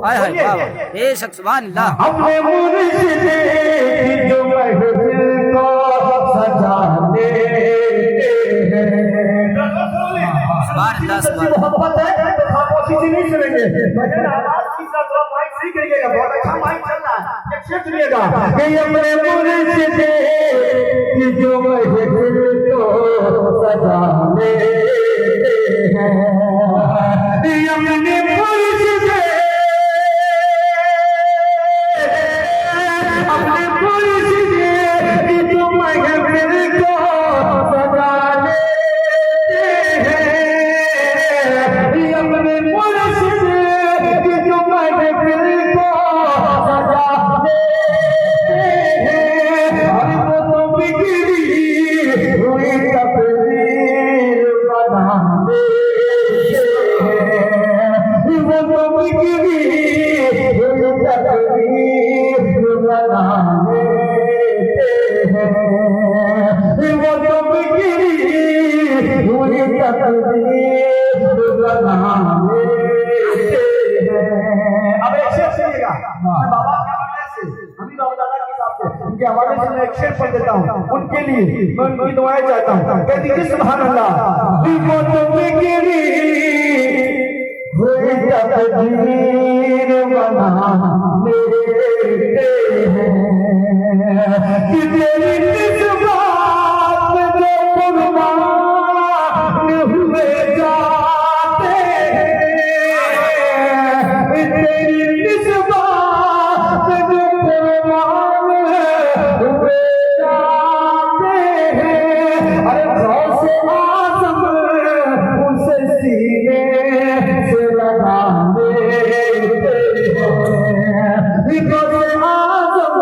हाय हाय वाह वाह, बेशक सुभान अल्लाह। अपने मुर्शिद की जो महफिल को सजाने सुभान अल्लाह सुभान अल्लाह। मोहब्बत है तो खामोशी से नहीं सुनेंगे, भजन आवाज की थोड़ा माइक सही करिएगा, बहुत अच्छा माइक चल रहा है, एक शेर सुनिएगा कि अपने मुर्शिद की जो महफिल को सजाने हैं, अपने मुर्शिद अपने मुर्शिद की जो महफिल को सजाने अपने मुर्शिद की जो महफिल को सजाने अरे वो तो बिगड़ी हुई तकदीर बनाने, वो तो बिगड़ी हुई तकदीर बनाने हैं, वो तो बिगड़ी हुई तकदीर बनाने हैं। अब एक शेर सुनिएगा, मैं बाबा के हवाले से, अभी बाबा दादा के हिसाब से उनके हवाले से मैं एक शेर पढ़ देता हूँ, उनके लिए मैं उनकी दुआएं चाहता हूँ। कह दीजिए सुभान अल्लाह। वो तो बिगड़ी हुई तकदीर बनाने हैं कि तेरी निस्बत जो कुर्बान हुए जाते हैं, तेरी निस्बत जो कुर्बान हुए जाते हैं, अरे गौसे आज़म उनसे सीने से लगाने हैं, गौसे आज़म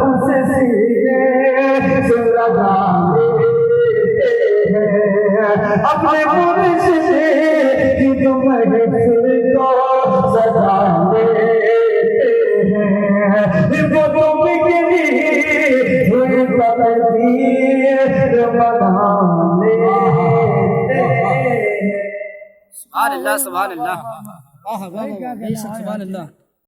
उनसे सीने से लगाने हैं, अपने मुर्शिद की जो महफिल को सजाने हैं, वो तो बिगड़ी हुई तकदीर बनाने हैं। सुभान अल्लाह सुभान अल्लाह, वाह वाह वाह, बेशक सुभान अल्लाह।